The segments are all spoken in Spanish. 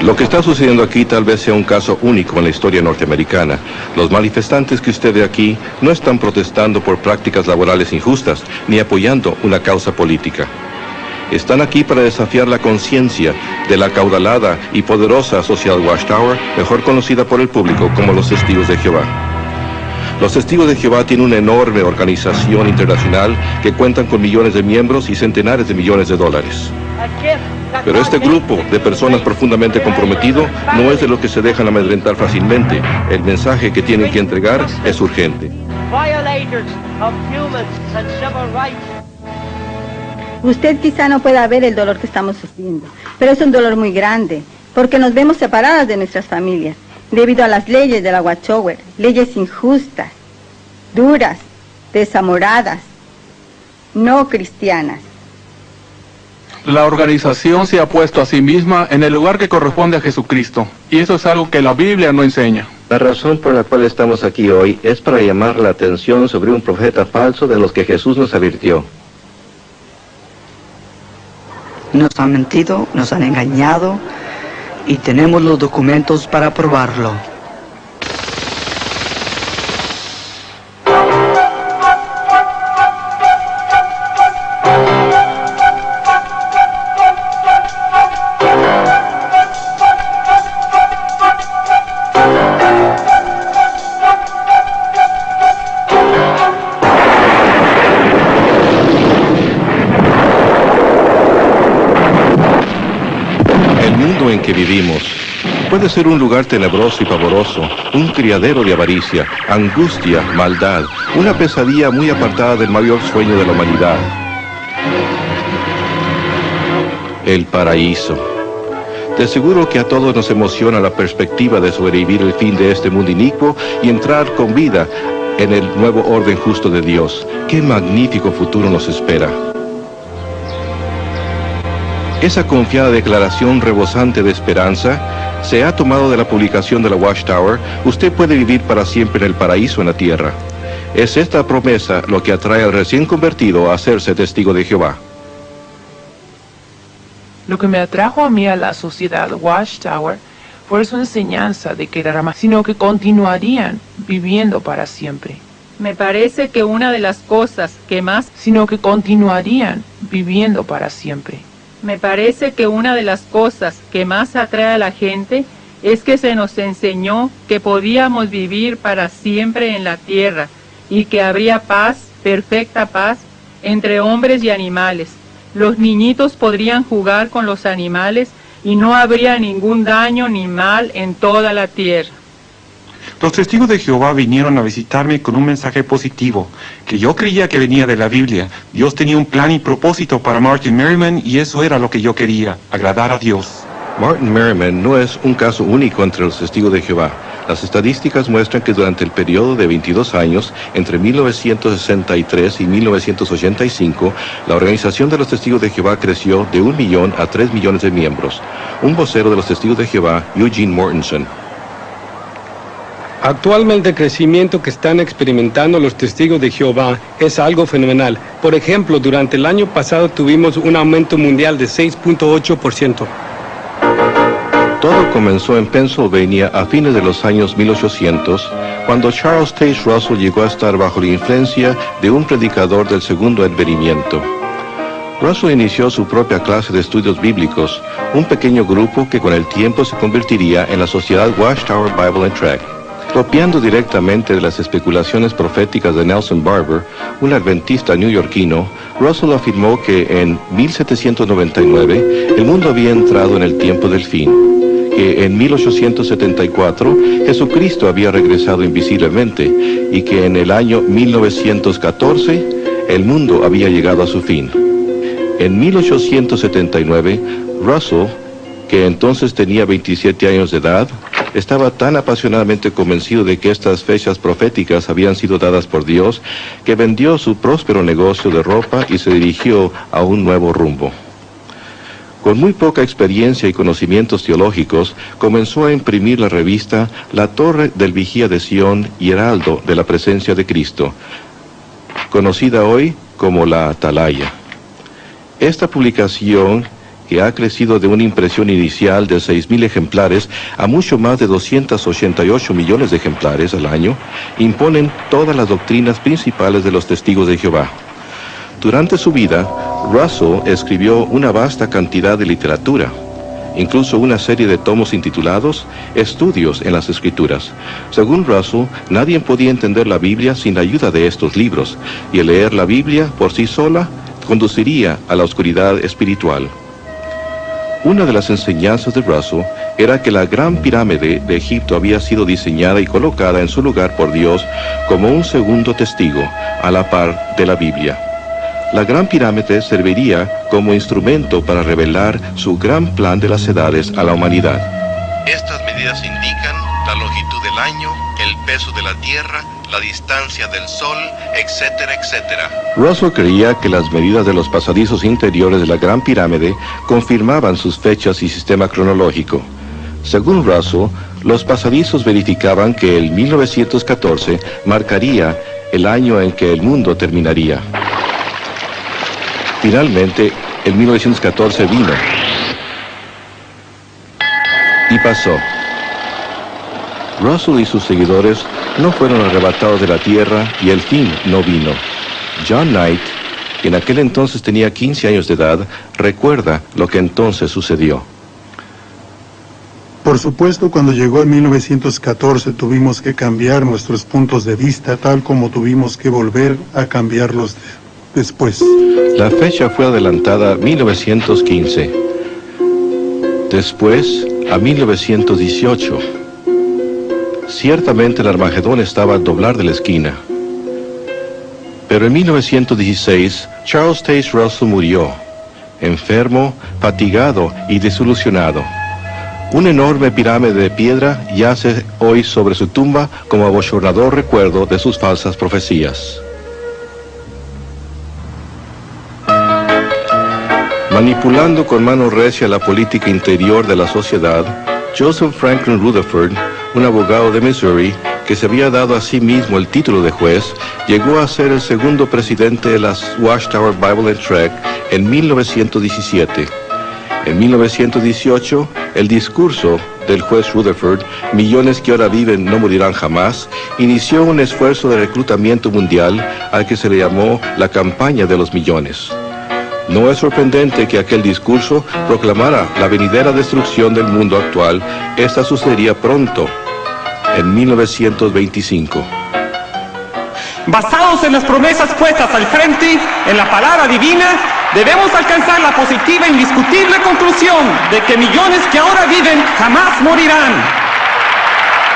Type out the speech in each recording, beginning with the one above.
Lo que está sucediendo aquí tal vez sea un caso único en la historia norteamericana. Los manifestantes que usted ve aquí no están protestando por prácticas laborales injustas, ni apoyando una causa política. Están aquí para desafiar la conciencia de la acaudalada y poderosa Social Watchtower, mejor conocida por el público como los Testigos de Jehová. Los Testigos de Jehová tienen una enorme organización internacional que cuentan con millones de miembros y centenares de millones de dólares. Pero este grupo de personas profundamente comprometido no es de los que se dejan amedrentar fácilmente. El mensaje que tienen que entregar es urgente. Usted quizá no pueda ver el dolor que estamos sufriendo, pero es un dolor muy grande, porque nos vemos separadas de nuestras familias, debido a las leyes de la Watchtower, leyes injustas, duras, desamoradas, no cristianas. La organización se ha puesto a sí misma en el lugar que corresponde a Jesucristo, y eso es algo que la Biblia no enseña. La razón por la cual estamos aquí hoy es para llamar la atención sobre un profeta falso de los que Jesús nos advirtió. Nos han mentido, nos han engañado, y tenemos los documentos para probarlo. En que vivimos puede ser un lugar tenebroso y pavoroso, un criadero de avaricia, angustia, maldad, una pesadilla muy apartada del mayor sueño de la humanidad: el paraíso. De seguro que a todos nos emociona la perspectiva de sobrevivir el fin de este mundo inicuo y entrar con vida en el nuevo orden justo de Dios. ¡Qué magnífico futuro nos espera! Esa confiada declaración rebosante de esperanza se ha tomado de la publicación de la Watchtower. Usted puede vivir para siempre en el paraíso en la tierra. Es esta promesa lo que atrae al recién convertido a hacerse testigo de Jehová. Lo que me atrajo a mí a la sociedad Watchtower fue su enseñanza de que era más, sino que continuarían viviendo para siempre. Me parece que una de las cosas que más, sino que continuarían viviendo para siempre. Me parece que una de las cosas que más atrae a la gente es que se nos enseñó que podíamos vivir para siempre en la tierra y que habría paz, perfecta paz, entre hombres y animales. Los niñitos podrían jugar con los animales y no habría ningún daño ni mal en toda la tierra. Los testigos de Jehová vinieron a visitarme con un mensaje positivo, que yo creía que venía de la Biblia. Dios tenía un plan y propósito para Martin Merriman y eso era lo que yo quería, agradar a Dios. Martin Merriman no es un caso único entre los testigos de Jehová. Las estadísticas muestran que durante el periodo de 22 años, entre 1963 y 1985, la organización de los testigos de Jehová creció de 1 millón a 3 millones de miembros. Un vocero de los testigos de Jehová, Eugene Mortensen. Actualmente el crecimiento que están experimentando los testigos de Jehová es algo fenomenal. Por ejemplo, durante el año pasado tuvimos un aumento mundial de 6.8%. Todo comenzó en Pennsylvania a fines de los años 1800, cuando Charles Taze Russell llegó a estar bajo la influencia de un predicador del segundo advenimiento. Russell inició su propia clase de estudios bíblicos, un pequeño grupo que con el tiempo se convertiría en la Sociedad Watchtower Bible and Tract. Copiando directamente de las especulaciones proféticas de Nelson Barber, un adventista neoyorquino, Russell afirmó que en 1799 el mundo había entrado en el tiempo del fin, que en 1874 Jesucristo había regresado invisiblemente y que en el año 1914 el mundo había llegado a su fin. En 1879, Russell, que entonces tenía 27 años de edad, estaba tan apasionadamente convencido de que estas fechas proféticas habían sido dadas por Dios, que vendió su próspero negocio de ropa y se dirigió a un nuevo rumbo. Con muy poca experiencia y conocimientos teológicos, comenzó a imprimir la revista La Torre del Vigía de Sión y Heraldo de la Presencia de Cristo, conocida hoy como la Atalaya. Esta publicación, que ha crecido de una impresión inicial de 6.000 ejemplares a mucho más de 288 millones de ejemplares al año, imponen todas las doctrinas principales de los testigos de Jehová. Durante su vida, Russell escribió una vasta cantidad de literatura, incluso una serie de tomos intitulados Estudios en las Escrituras. Según Russell, nadie podía entender la Biblia sin la ayuda de estos libros, y el leer la Biblia por sí sola conduciría a la oscuridad espiritual. Una de las enseñanzas de Russell era que la Gran Pirámide de Egipto había sido diseñada y colocada en su lugar por Dios como un segundo testigo, a la par de la Biblia. La Gran Pirámide serviría como instrumento para revelar su gran plan de las edades a la humanidad. Estas medidas indican la longitud del año, el peso de la Tierra, la distancia del Sol, etcétera, etcétera. Russell creía que las medidas de los pasadizos interiores de la Gran Pirámide confirmaban sus fechas y sistema cronológico. Según Russell, los pasadizos verificaban que el 1914 marcaría el año en que el mundo terminaría. Finalmente, el 1914 vino. Y pasó. Russell y sus seguidores no fueron arrebatados de la tierra y el fin no vino. John Knight, que en aquel entonces tenía 15 años de edad, recuerda lo que entonces sucedió. Por supuesto, cuando llegó el 1914 tuvimos que cambiar nuestros puntos de vista, tal como tuvimos que volver a cambiarlos después. La fecha fue adelantada a 1915, después a 1918. Ciertamente el Armagedón estaba al doblar de la esquina. Pero en 1916, Charles Taze Russell murió, enfermo, fatigado y desilusionado. Una enorme pirámide de piedra yace hoy sobre su tumba como abochornador recuerdo de sus falsas profecías. Manipulando con mano recia la política interior de la sociedad, Joseph Franklin Rutherford, un abogado de Missouri, que se había dado a sí mismo el título de juez, llegó a ser el segundo presidente de la Watchtower Bible and Tract en 1917. En 1918, el discurso del juez Rutherford, millones que ahora viven no morirán jamás, inició un esfuerzo de reclutamiento mundial al que se le llamó la campaña de los millones. No es sorprendente que aquel discurso proclamara la venidera destrucción del mundo actual. Esta sucedería pronto, en 1925. Basados en las promesas puestas al frente, en la palabra divina, debemos alcanzar la positiva e indiscutible conclusión de que millones que ahora viven jamás morirán.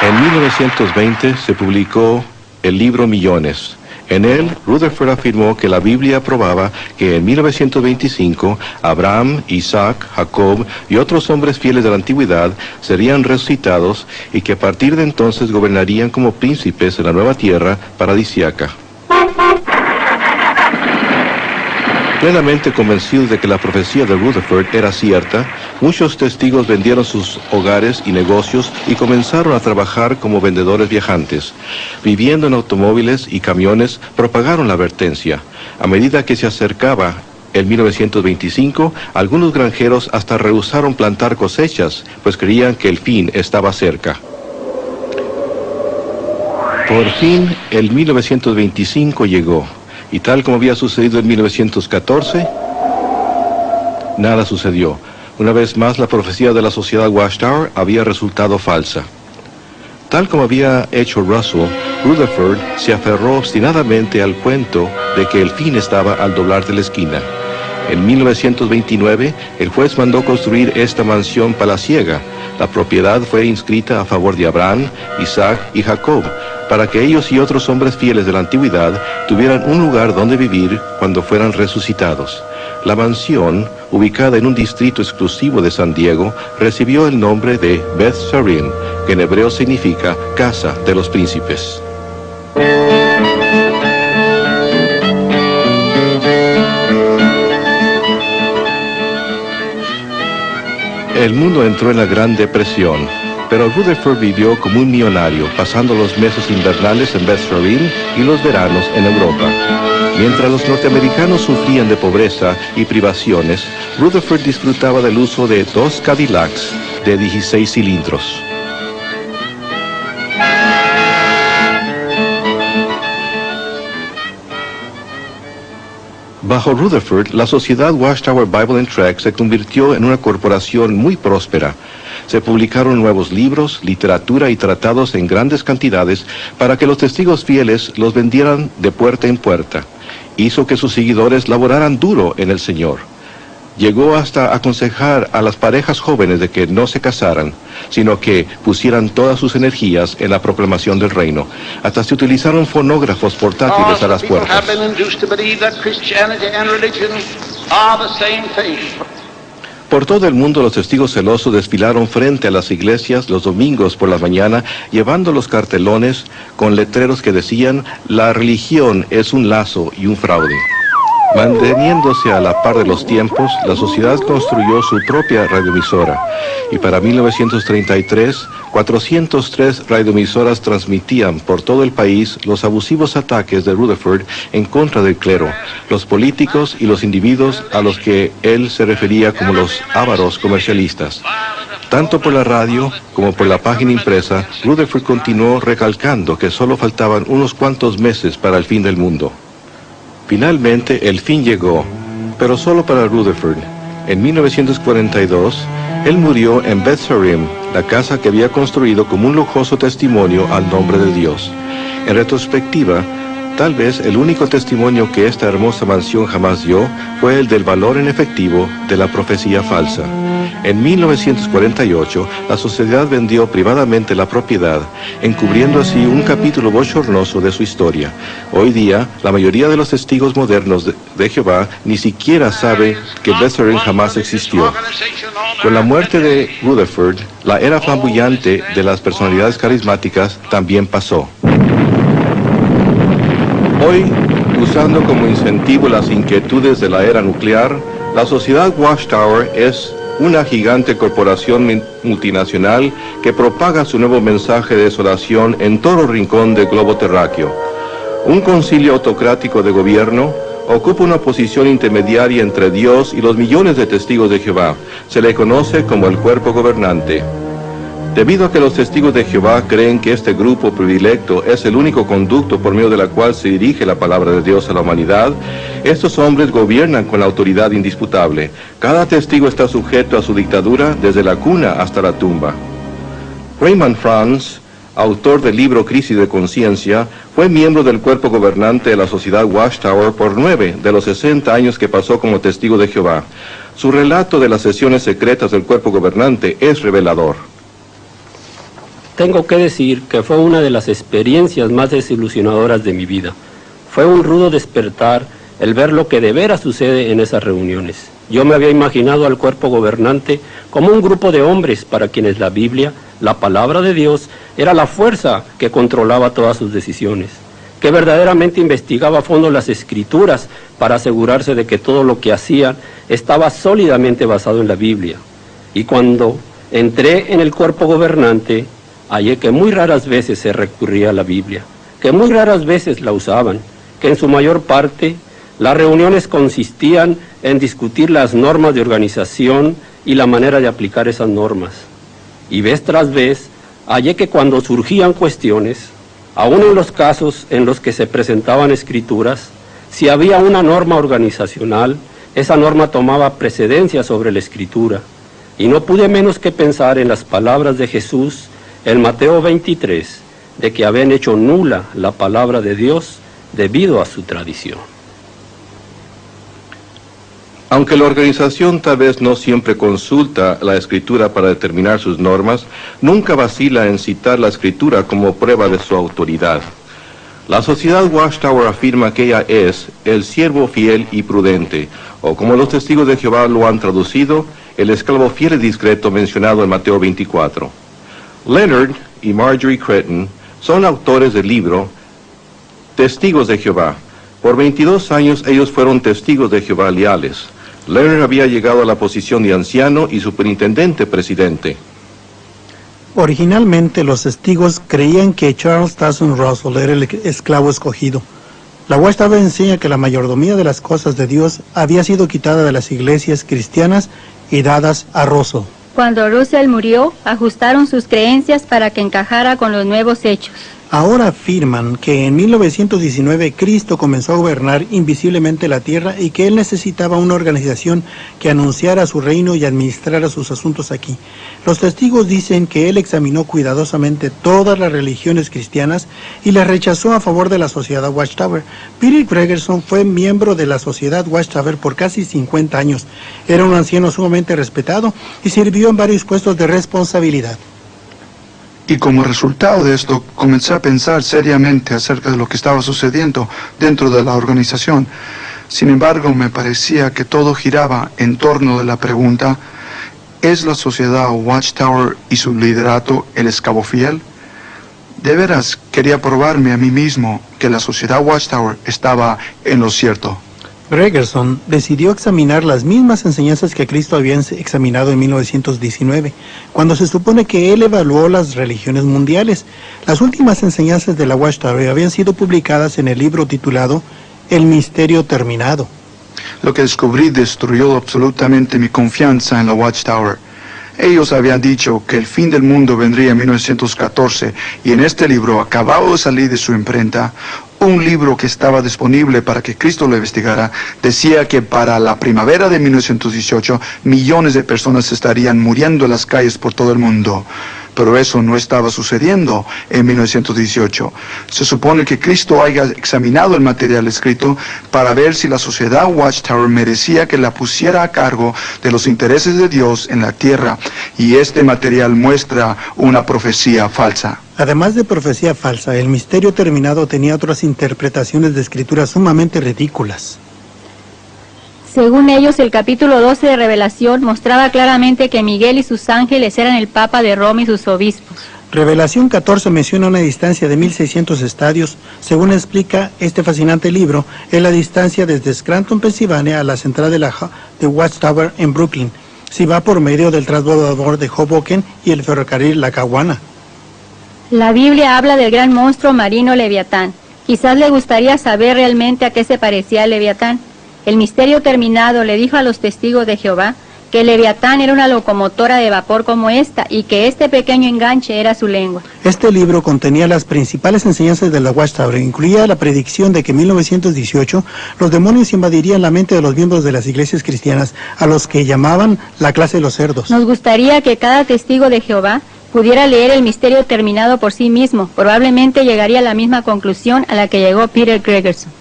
En 1920 se publicó el libro Millones. En él, Rutherford afirmó que la Biblia probaba que en 1925 Abraham, Isaac, Jacob y otros hombres fieles de la antigüedad serían resucitados y que a partir de entonces gobernarían como príncipes en la nueva tierra paradisíaca. Plenamente convencidos de que la profecía de Rutherford era cierta, muchos testigos vendieron sus hogares y negocios y comenzaron a trabajar como vendedores viajantes. Viviendo en automóviles y camiones, propagaron la advertencia. A medida que se acercaba el 1925, algunos granjeros hasta rehusaron plantar cosechas, pues creían que el fin estaba cerca. Por fin, el 1925 llegó. Y tal como había sucedido en 1914, nada sucedió. Una vez más, la profecía de la sociedad Watchtower había resultado falsa. Tal como había hecho Russell, Rutherford se aferró obstinadamente al cuento de que el fin estaba al doblar de la esquina. En 1929, el juez mandó construir esta mansión palaciega. La propiedad fue inscrita a favor de Abraham, Isaac y Jacob, para que ellos y otros hombres fieles de la antigüedad tuvieran un lugar donde vivir cuando fueran resucitados. La mansión, ubicada en un distrito exclusivo de San Diego, recibió el nombre de Beth Sarim, que en hebreo significa Casa de los Príncipes. El mundo entró en la Gran Depresión. Pero Rutherford vivió como un millonario, pasando los meses invernales en Beth Sarim y los veranos en Europa. Mientras los norteamericanos sufrían de pobreza y privaciones, Rutherford disfrutaba del uso de 2 Cadillacs de 16 cilindros. Bajo Rutherford, la sociedad Watchtower Bible and Tract se convirtió en una corporación muy próspera. Se publicaron nuevos libros, literatura y tratados en grandes cantidades para que los testigos fieles los vendieran de puerta en puerta. Hizo que sus seguidores laboraran duro en el Señor. Llegó hasta aconsejar a las parejas jóvenes de que no se casaran, sino que pusieran todas sus energías en la proclamación del reino. Hasta se utilizaron fonógrafos portátiles a las puertas. Por todo el mundo los testigos celosos desfilaron frente a las iglesias los domingos por la mañana, llevando los cartelones con letreros que decían: la religión es un lazo y un fraude. Manteniéndose a la par de los tiempos, la sociedad construyó su propia radioemisora, y para 1933, 403 radioemisoras transmitían por todo el país los abusivos ataques de Rutherford en contra del clero, los políticos y los individuos a los que él se refería como los ávaros comercialistas. Tanto por la radio como por la página impresa, Rutherford continuó recalcando que solo faltaban unos cuantos meses para el fin del mundo. Finalmente, el fin llegó, pero solo para Rutherford. En 1942, él murió en Beth Sarim, la casa que había construido como un lujoso testimonio al nombre de Dios. En retrospectiva, tal vez el único testimonio que esta hermosa mansión jamás dio fue el del valor en efectivo de la profecía falsa. En 1948, la sociedad vendió privadamente la propiedad, encubriendo así un capítulo bochornoso de su historia. Hoy día, la mayoría de los testigos modernos de Jehová ni siquiera sabe que Beth Sarim jamás existió. Con la muerte de Rutherford, la era flamboyante de las personalidades carismáticas también pasó. Hoy, usando como incentivo las inquietudes de la era nuclear, la sociedad Watchtower es una gigante corporación multinacional que propaga su nuevo mensaje de desolación en todo rincón del globo terráqueo. Un concilio autocrático de gobierno ocupa una posición intermediaria entre Dios y los millones de testigos de Jehová. Se le conoce como el cuerpo gobernante. Debido a que los testigos de Jehová creen que este grupo predilecto es el único conducto por medio de la cual se dirige la palabra de Dios a la humanidad, estos hombres gobiernan con la autoridad indisputable. Cada testigo está sujeto a su dictadura desde la cuna hasta la tumba. Raymond Franz, autor del libro Crisis de Conciencia, fue miembro del cuerpo gobernante de la sociedad Watchtower por 9 de los 60 años que pasó como testigo de Jehová. Su relato de las sesiones secretas del cuerpo gobernante es revelador. Tengo que decir que fue una de las experiencias más desilusionadoras de mi vida. Fue un rudo despertar el ver lo que de veras sucede en esas reuniones. Yo me había imaginado al cuerpo gobernante como un grupo de hombres para quienes la Biblia, la palabra de Dios, era la fuerza que controlaba todas sus decisiones, que verdaderamente investigaba a fondo las Escrituras para asegurarse de que todo lo que hacían estaba sólidamente basado en la Biblia. Y cuando entré en el cuerpo gobernante, hallé que muy raras veces se recurría a la Biblia, que muy raras veces la usaban, que en su mayor parte las reuniones consistían en discutir las normas de organización y la manera de aplicar esas normas. Y vez tras vez hallé que cuando surgían cuestiones, aun en los casos en los que se presentaban escrituras, si había una norma organizacional, esa norma tomaba precedencia sobre la escritura. Y no pude menos que pensar en las palabras de Jesús en Mateo 23, de que habían hecho nula la palabra de Dios debido a su tradición. Aunque la organización tal vez no siempre consulta la Escritura para determinar sus normas, nunca vacila en citar la Escritura como prueba de su autoridad. La sociedad Watchtower afirma que ella es el siervo fiel y prudente, o como los testigos de Jehová lo han traducido, el esclavo fiel y discreto mencionado en Mateo 24. Leonard y Marjorie Creighton son autores del libro Testigos de Jehová. Por 22 años ellos fueron testigos de Jehová leales. Leonard había llegado a la posición de anciano y superintendente presidente. Originalmente, los testigos creían que Charles Taze Russell era el esclavo escogido. La Watchtower enseña que la mayordomía de las cosas de Dios había sido quitada de las iglesias cristianas y dadas a Russell. Cuando Russell murió, ajustaron sus creencias para que encajara con los nuevos hechos. Ahora afirman que en 1919 Cristo comenzó a gobernar invisiblemente la tierra y que Él necesitaba una organización que anunciara su reino y administrara sus asuntos aquí. Los testigos dicen que Él examinó cuidadosamente todas las religiones cristianas y las rechazó a favor de la Sociedad Watchtower. Peter Gregerson fue miembro de la Sociedad Watchtower por casi 50 años. Era un anciano sumamente respetado y sirvió en varios puestos de responsabilidad. Y como resultado de esto, comencé a pensar seriamente acerca de lo que estaba sucediendo dentro de la organización. Sin embargo, me parecía que todo giraba en torno de la pregunta, ¿es la sociedad Watchtower y su liderato el esclavo fiel? De veras, quería probarme a mí mismo que la sociedad Watchtower estaba en lo cierto. Gregerson decidió examinar las mismas enseñanzas que Cristo había examinado en 1919, cuando se supone que él evaluó las religiones mundiales. Las últimas enseñanzas de la Watchtower habían sido publicadas en el libro titulado El Misterio Terminado. Lo que descubrí destruyó absolutamente mi confianza en la Watchtower. Ellos habían dicho que el fin del mundo vendría en 1914 y en este libro, acabado de salir de su imprenta, un libro que estaba disponible para que Cristo lo investigara, decía que para la primavera de 1918 millones de personas estarían muriendo en las calles por todo el mundo. Pero eso no estaba sucediendo en 1918. Se supone que Cristo haya examinado el material escrito para ver si la sociedad Watchtower merecía que la pusiera a cargo de los intereses de Dios en la tierra. Y este material muestra una profecía falsa. Además de profecía falsa, el misterio terminado tenía otras interpretaciones de escrituras sumamente ridículas. Según ellos, el capítulo 12 de Revelación mostraba claramente que Miguel y sus ángeles eran el Papa de Roma y sus obispos. Revelación 14 menciona una distancia de 1600 estadios. Según explica este fascinante libro, es la distancia desde Scranton, Pensilvania, a la central de Watchtower en Brooklyn. Si va por medio del transbordador de Hoboken y el ferrocarril Lackawanna. La Biblia habla del gran monstruo marino Leviatán. Quizás le gustaría saber realmente a qué se parecía el Leviatán. El misterio terminado le dijo a los testigos de Jehová que el Leviatán era una locomotora de vapor como esta y que este pequeño enganche era su lengua. Este libro contenía las principales enseñanzas de la Watchtower, incluía la predicción de que en 1918 los demonios invadirían la mente de los miembros de las iglesias cristianas, a los que llamaban la clase de los cerdos. Nos gustaría que cada testigo de Jehová pudiera leer el misterio terminado por sí mismo. Probablemente llegaría a la misma conclusión a la que llegó Peter Gregerson.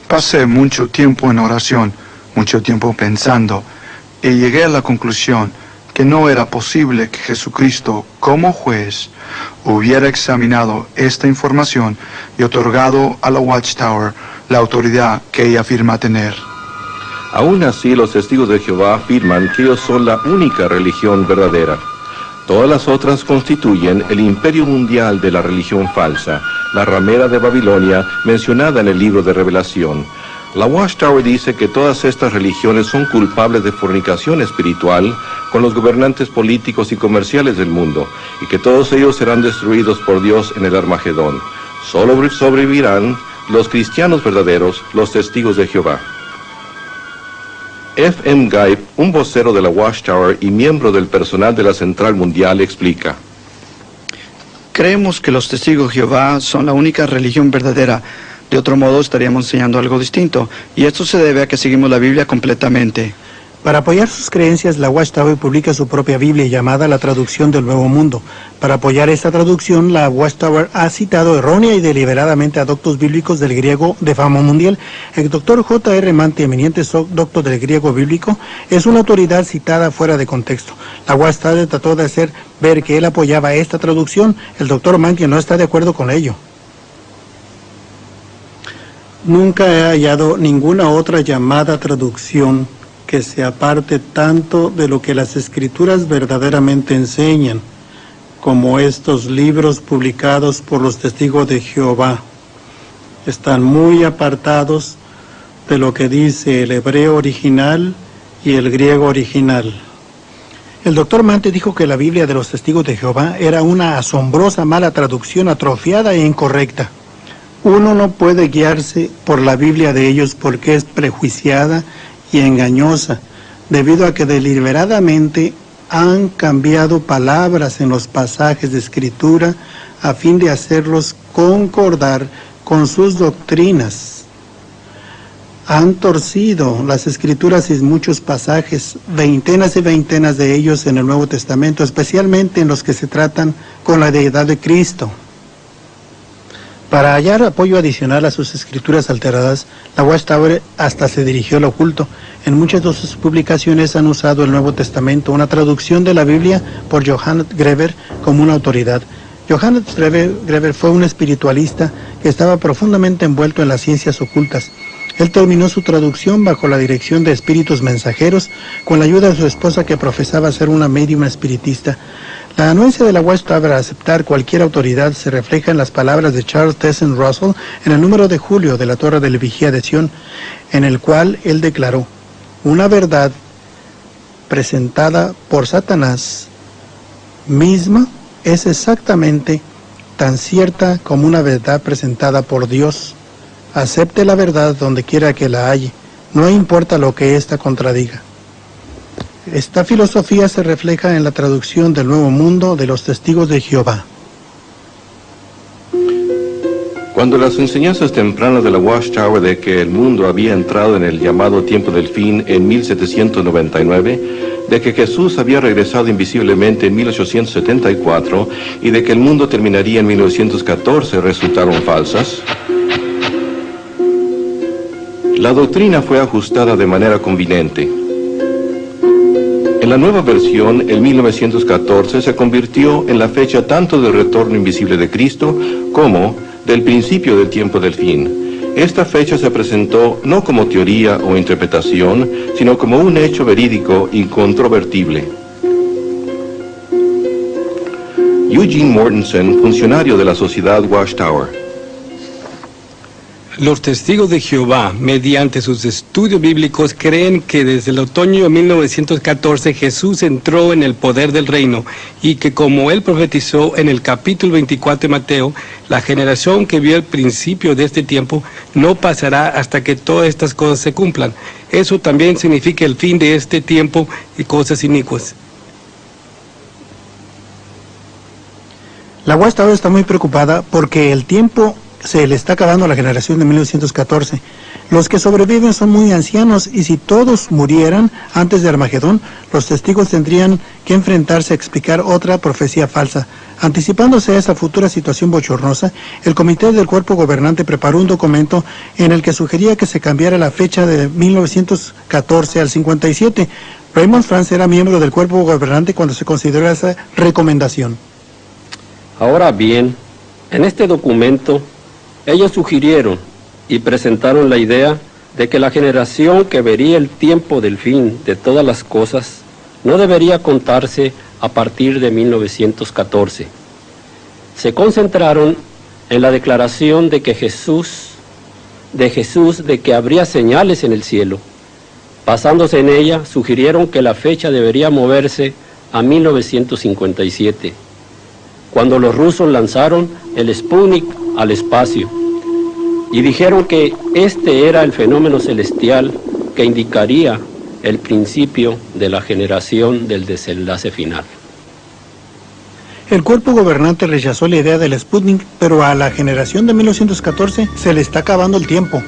Pasé mucho tiempo en oración, mucho tiempo pensando, y llegué a la conclusión que no era posible que Jesucristo, como juez, hubiera examinado esta información y otorgado a la Watchtower la autoridad que ella afirma tener. Aún así, los testigos de Jehová afirman que ellos son la única religión verdadera. Todas las otras constituyen el imperio mundial de la religión falsa, la ramera de Babilonia mencionada en el libro de Revelación. La Watchtower dice que todas estas religiones son culpables de fornicación espiritual con los gobernantes políticos y comerciales del mundo, y que todos ellos serán destruidos por Dios en el Armagedón. Solo sobrevivirán los cristianos verdaderos, los testigos de Jehová. F. M. Guy, un vocero de la Watchtower y miembro del personal de la Central Mundial, explica. Creemos que los testigos de Jehová son la única religión verdadera. De otro modo estaríamos enseñando algo distinto, y esto se debe a que seguimos la Biblia completamente. Para apoyar sus creencias, la Watchtower publica su propia Biblia llamada La Traducción del Nuevo Mundo. Para apoyar esta traducción, la Watchtower ha citado errónea y deliberadamente a doctos bíblicos del griego de fama mundial. El doctor J. R. Manti, eminente doctor del griego bíblico, es una autoridad citada fuera de contexto. La Watchtower trató de hacer ver que él apoyaba esta traducción. El doctor Manti no está de acuerdo con ello. Nunca he hallado ninguna otra llamada traducción que se aparte tanto de lo que las Escrituras verdaderamente enseñan, como estos libros publicados por los testigos de Jehová. Están muy apartados de lo que dice el hebreo original y el griego original. El doctor Mante dijo que la Biblia de los Testigos de Jehová era una asombrosa mala traducción, atrofiada e incorrecta. Uno no puede guiarse por la Biblia de ellos porque es prejuiciada y engañosa, debido a que deliberadamente han cambiado palabras en los pasajes de Escritura a fin de hacerlos concordar con sus doctrinas. Han torcido las Escrituras en muchos pasajes, veintenas y veintenas de ellos en el Nuevo Testamento, especialmente en los que se tratan con la deidad de Cristo. Para hallar apoyo adicional a sus escrituras alteradas, la Watchtower hasta se dirigió al oculto. En muchas de sus publicaciones han usado el Nuevo Testamento, una traducción de la Biblia por Johannes Greber, como una autoridad. Johannes Greber fue un espiritualista que estaba profundamente envuelto en las ciencias ocultas. Él terminó su traducción bajo la dirección de espíritus mensajeros, con la ayuda de su esposa que profesaba ser una médium espiritista. La anuencia de la Watchtower a aceptar cualquier autoridad se refleja en las palabras de Charles Townsend Russell en el número de julio de la Torre de la Vigía de Sion, en el cual él declaró: una verdad presentada por Satanás misma es exactamente tan cierta como una verdad presentada por Dios. Acepte la verdad donde quiera que la halle, no importa lo que ésta contradiga. Esta filosofía se refleja en la traducción del Nuevo Mundo de los Testigos de Jehová. Cuando las enseñanzas tempranas de la Watchtower de que el mundo había entrado en el llamado tiempo del fin en 1799, de que Jesús había regresado invisiblemente en 1874 y de que el mundo terminaría en 1914 resultaron falsas, la doctrina fue ajustada de manera conveniente. En la nueva versión, el 1914 se convirtió en la fecha tanto del retorno invisible de Cristo como del principio del tiempo del fin. Esta fecha se presentó no como teoría o interpretación, sino como un hecho verídico incontrovertible. Eugene Mortensen, funcionario de la Sociedad Watchtower. Los testigos de Jehová, mediante sus estudios bíblicos, creen que desde el otoño de 1914 Jesús entró en el poder del reino y que, como él profetizó en el capítulo 24 de Mateo, la generación que vio el principio de este tiempo no pasará hasta que todas estas cosas se cumplan. Eso también significa el fin de este tiempo y cosas inicuas. La Watchtower está muy preocupada porque el tiempo se le está acabando a la generación de 1914. Los que sobreviven son muy ancianos y si todos murieran antes de Armagedón, los testigos tendrían que enfrentarse a explicar otra profecía falsa. Anticipándose a esa futura situación bochornosa, el comité del cuerpo gobernante preparó un documento en el que sugería que se cambiara la fecha de 1914 al 57. Raymond France era miembro del cuerpo gobernante cuando se consideró esa recomendación. Ahora bien, en este documento, ellos sugirieron y presentaron la idea de que la generación que vería el tiempo del fin de todas las cosas no debería contarse a partir de 1914. Se concentraron en la declaración de Jesús de que habría señales en el cielo. Basándose en ella, sugirieron que la fecha debería moverse a 1957, cuando los rusos lanzaron el Sputnik al espacio, y dijeron que este era el fenómeno celestial que indicaría el principio de la generación del desenlace final. El cuerpo gobernante rechazó la idea del Sputnik, pero a la generación de 1914 se le está acabando el tiempo.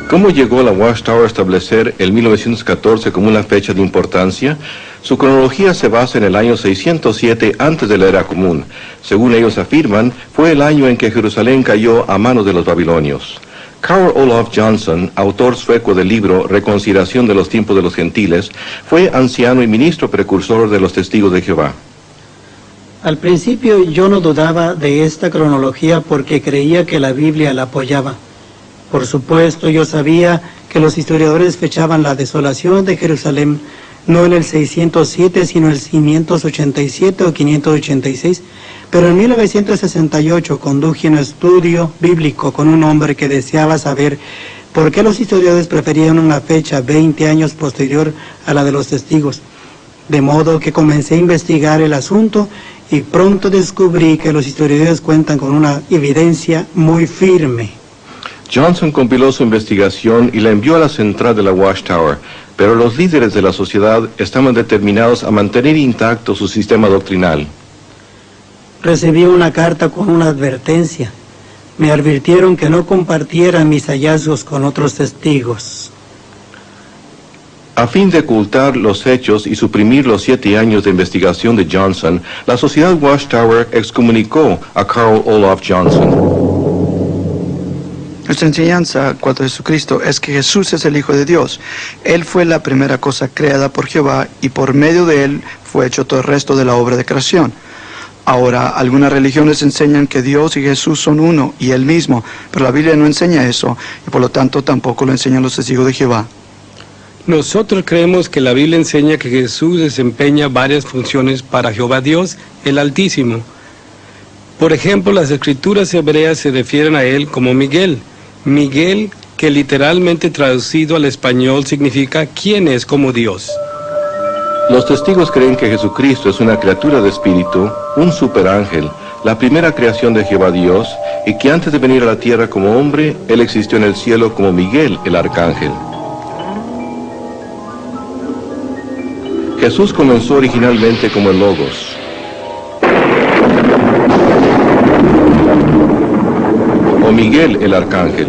¿Cómo llegó la Watchtower a establecer el 1914 como una fecha de importancia? Su cronología se basa en el año 607 antes de la era común. Según ellos afirman, fue el año en que Jerusalén cayó a manos de los babilonios. Carl Olof Johnson, autor sueco del libro Reconciliación de los tiempos de los gentiles, fue anciano y ministro precursor de los Testigos de Jehová. Al principio yo no dudaba de esta cronología porque creía que la Biblia la apoyaba. Por supuesto, yo sabía que los historiadores fechaban la desolación de Jerusalén no en el 607, sino en el 587 o 586, pero en 1968 conduje un estudio bíblico con un hombre que deseaba saber ¿Por qué los historiadores preferían una fecha 20 años posterior a la de los testigos? De modo que comencé a investigar el asunto y pronto descubrí que los historiadores cuentan con una evidencia muy firme. Johnson compiló su investigación y la envió a la central de la Watchtower, pero los líderes de la sociedad estaban determinados a mantener intacto su sistema doctrinal. Recibí una carta con una advertencia. Me advirtieron que no compartiera mis hallazgos con otros testigos. A fin de ocultar los hechos y suprimir los 7 años de investigación de Johnson, la sociedad Watchtower excomunicó a Carl Olof Johnson. Nuestra enseñanza cuanto a Jesucristo es que Jesús es el Hijo de Dios. Él fue la primera cosa creada por Jehová y por medio de él fue hecho todo el resto de la obra de creación. Ahora, algunas religiones enseñan que Dios y Jesús son uno y él mismo, pero la Biblia no enseña eso y por lo tanto tampoco lo enseñan los testigos de Jehová. Nosotros creemos que la Biblia enseña que Jesús desempeña varias funciones para Jehová Dios, el Altísimo. Por ejemplo, las escrituras hebreas se refieren a él como Miguel. Miguel, que literalmente traducido al español significa ¿quién es como Dios? Los testigos creen que Jesucristo es una criatura de espíritu, un superángel, la primera creación de Jehová Dios, y que antes de venir a la tierra como hombre, él existió en el cielo como Miguel, el arcángel. Jesús comenzó originalmente como el Logos. O Miguel, el arcángel.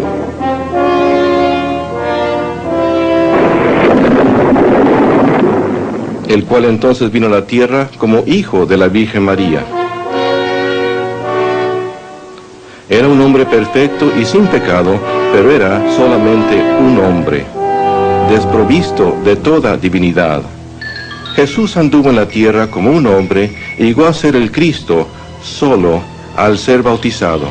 El cual entonces vino a la tierra como hijo de la Virgen María. Era un hombre perfecto y sin pecado, pero era solamente un hombre, desprovisto de toda divinidad. Jesús anduvo en la tierra como un hombre y llegó a ser el Cristo solo al ser bautizado.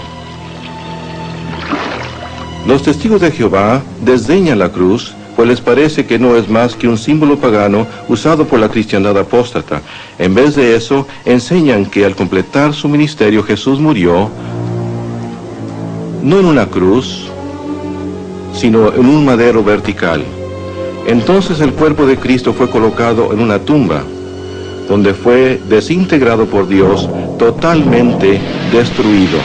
Los testigos de Jehová desdeñan la cruz, pues les parece que no es más que un símbolo pagano usado por la cristiandad apóstata. En vez de eso, enseñan que al completar su ministerio Jesús murió, no en una cruz, sino en un madero vertical. Entonces el cuerpo de Cristo fue colocado en una tumba, donde fue desintegrado por Dios, totalmente destruido.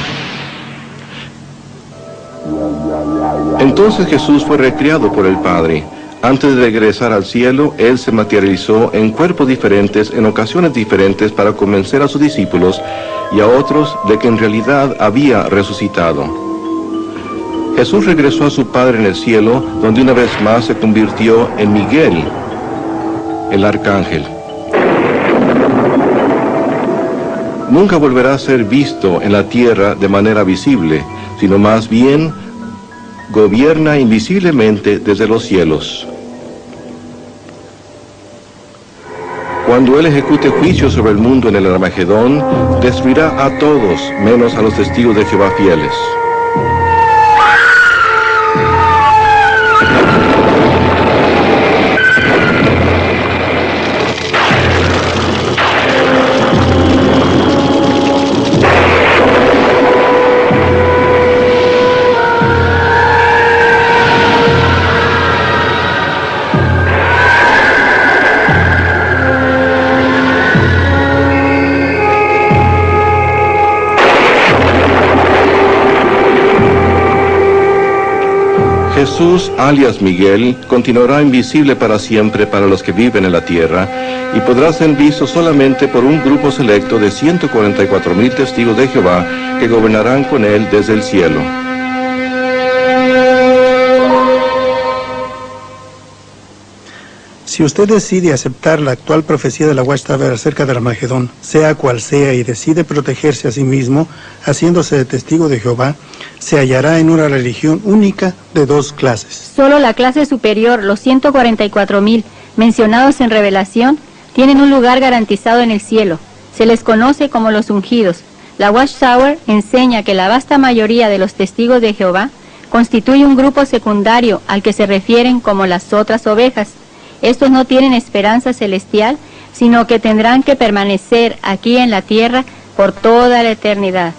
Entonces Jesús fue recreado por el Padre. Antes de regresar al cielo, Él se materializó en cuerpos diferentes, en ocasiones diferentes, para convencer a sus discípulos y a otros de que en realidad había resucitado. Jesús regresó a su Padre en el cielo, donde una vez más se convirtió en Miguel, el arcángel. Nunca volverá a ser visto en la tierra de manera visible, sino más bien gobierna invisiblemente desde los cielos. Cuando Él ejecute juicio sobre el mundo en el Armagedón, destruirá a todos, menos a los testigos de Jehová fieles. Jesús, alias Miguel, continuará invisible para siempre para los que viven en la tierra y podrá ser visto solamente por un grupo selecto de 144,000 testigos de Jehová que gobernarán con él desde el cielo. Si usted decide aceptar la actual profecía de la Watchtower acerca del Armagedón, sea cual sea, y decide protegerse a sí mismo, haciéndose de testigo de Jehová, se hallará en una religión única de dos clases. Solo la clase superior, los 144,000 mencionados en Revelación, tienen un lugar garantizado en el cielo. Se les conoce como los ungidos. La Watchtower enseña que la vasta mayoría de los testigos de Jehová constituye un grupo secundario al que se refieren como las otras ovejas. Estos no tienen esperanza celestial, sino que tendrán que permanecer aquí en la tierra por toda la eternidad.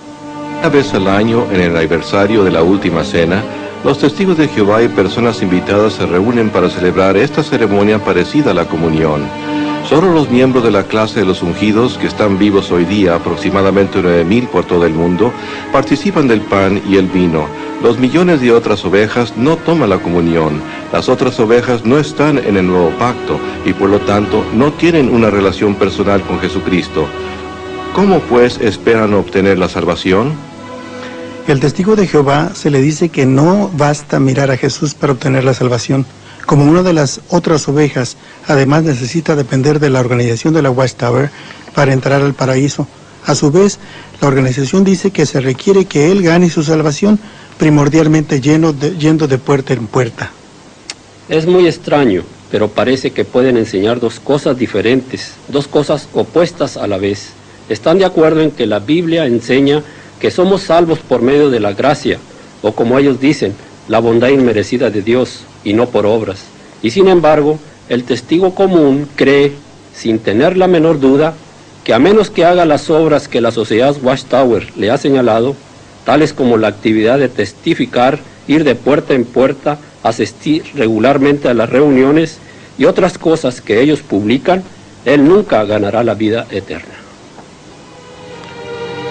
Una vez al año, en el aniversario de la Última Cena, Los testigos de Jehová y personas invitadas se reúnen para celebrar esta ceremonia parecida a la comunión. Solo los miembros de la clase de los ungidos, que están vivos hoy día, aproximadamente 9,000 por todo el mundo, participan del pan y el vino. Los millones de otras ovejas no toman la comunión. Las otras ovejas no están en el nuevo pacto y por lo tanto no tienen una relación personal con Jesucristo. ¿Cómo pues esperan obtener la salvación? El testigo de Jehová se le dice que no basta mirar a Jesús para obtener la salvación. Como una de las otras ovejas, además necesita depender de la organización de la Watchtower para entrar al paraíso. A su vez, la organización dice que se requiere que él gane su salvación, primordialmente yendo de puerta en puerta. Es muy extraño, pero parece que pueden enseñar dos cosas diferentes, dos cosas opuestas a la vez. Están de acuerdo en que la Biblia enseña que somos salvos por medio de la gracia, o como ellos dicen, la bondad inmerecida de Dios, y no por obras. Y sin embargo, el testigo común cree, sin tener la menor duda, que a menos que haga las obras que la sociedad Watchtower le ha señalado, tales como la actividad de testificar, ir de puerta en puerta, asistir regularmente a las reuniones y otras cosas que ellos publican, él nunca ganará la vida eterna.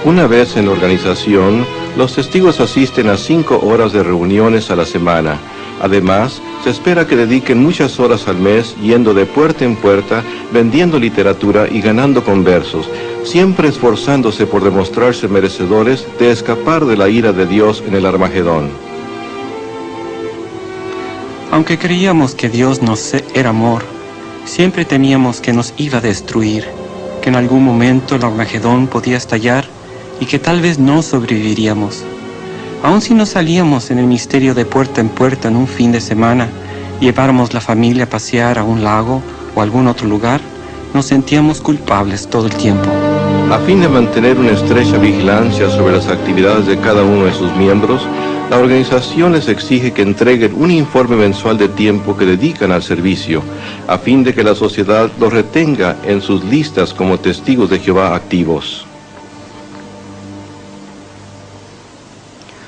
Una vez en la organización, los testigos asisten a 5 horas de reuniones a la semana. Además, se espera que dediquen muchas horas al mes yendo de puerta en puerta, vendiendo literatura y ganando conversos, siempre esforzándose por demostrarse merecedores de escapar de la ira de Dios en el Armagedón. Aunque creíamos que Dios era amor, siempre temíamos que nos iba a destruir, que en algún momento el Armagedón podía estallar y que tal vez no sobreviviríamos. Aun si no salíamos en el misterio de puerta en puerta en un fin de semana y lleváramos la familia a pasear a un lago o algún otro lugar, nos sentíamos culpables todo el tiempo. A fin de mantener una estrecha vigilancia sobre las actividades de cada uno de sus miembros, la organización les exige que entreguen un informe mensual de tiempo que dedican al servicio, a fin de que la sociedad los retenga en sus listas como testigos de Jehová activos.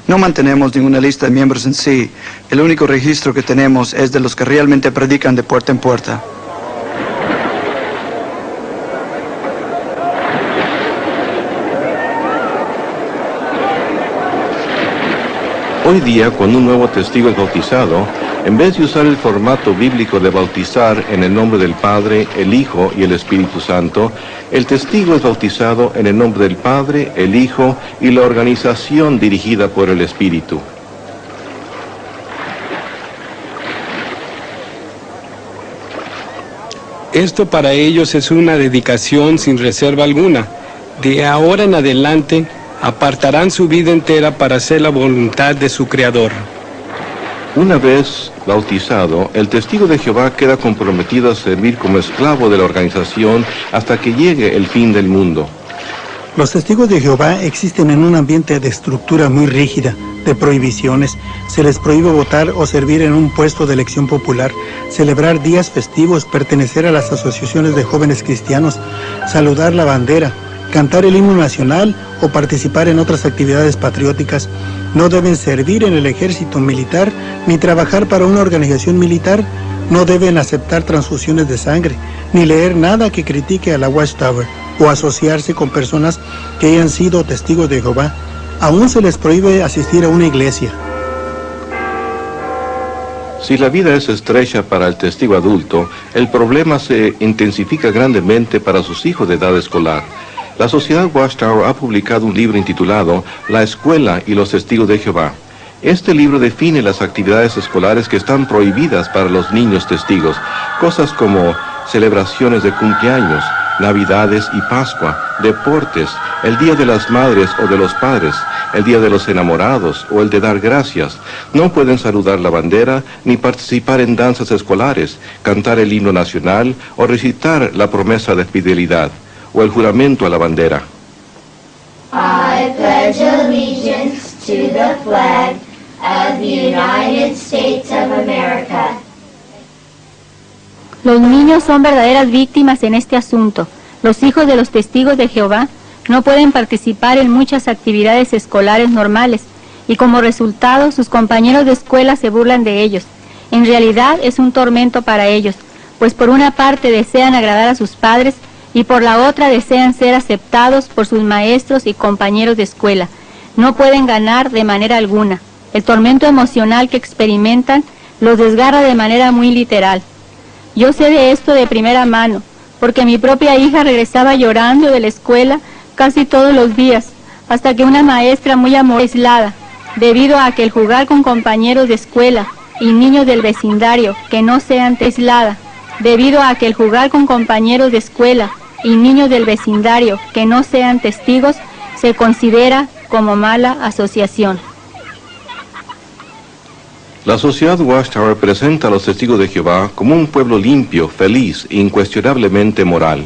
No mantenemos ninguna lista de miembros en sí. El único registro que tenemos es de los que realmente predican de puerta en puerta. Hoy día, cuando un nuevo testigo es bautizado, en vez de usar el formato bíblico de bautizar en el nombre del Padre, el Hijo y el Espíritu Santo, el testigo es bautizado en el nombre del Padre, el Hijo y la organización dirigida por el Espíritu. Esto para ellos es una dedicación sin reserva alguna. De ahora en adelante, apartarán su vida entera para hacer la voluntad de su Creador. Una vez bautizado, el testigo de Jehová queda comprometido a servir como esclavo de la organización hasta que llegue el fin del mundo. Los testigos de Jehová existen en un ambiente de estructura muy rígida, de prohibiciones. Se les prohíbe votar o servir en un puesto de elección popular, celebrar días festivos, pertenecer a las asociaciones de jóvenes cristianos, saludar la bandera, cantar el himno nacional o participar en otras actividades patrióticas. No deben servir en el ejército militar ni trabajar para una organización militar. No deben aceptar transfusiones de sangre ni leer nada que critique a la Watchtower o asociarse con personas que hayan sido testigos de Jehová. Aún se les prohíbe asistir a una iglesia. Si la vida es estrecha para el testigo adulto, el problema se intensifica grandemente para sus hijos de edad escolar. La Sociedad Watchtower ha publicado un libro intitulado La Escuela y los Testigos de Jehová. Este libro define las actividades escolares que están prohibidas para los niños testigos, cosas como celebraciones de cumpleaños, Navidades y Pascua, deportes, el Día de las Madres o de los Padres, el Día de los Enamorados o el de dar gracias. No pueden saludar la bandera ni participar en danzas escolares, cantar el himno nacional o recitar la promesa de fidelidad o el juramento a la bandera. I pledge allegiance to the flag of the United States of America. Los niños son verdaderas víctimas en este asunto. Los hijos de los testigos de Jehová no pueden participar en muchas actividades escolares normales y como resultado sus compañeros de escuela se burlan de ellos. En realidad es un tormento para ellos, pues por una parte desean agradar a sus padres y por la otra desean ser aceptados por sus maestros y compañeros de escuela. No pueden ganar de manera alguna. El tormento emocional que experimentan los desgarra de manera muy literal. Yo sé de esto de primera mano, porque mi propia hija regresaba llorando de la escuela casi todos los días, hasta que una maestra muy amorosa aislada, debido a que el jugar con compañeros de escuela y niños del vecindario que no sean aislada, debido a que el jugar con compañeros de escuela y niños del vecindario que no sean testigos se considera como mala asociación. La sociedad Watchtower presenta a los testigos de Jehová como un pueblo limpio, feliz e incuestionablemente moral.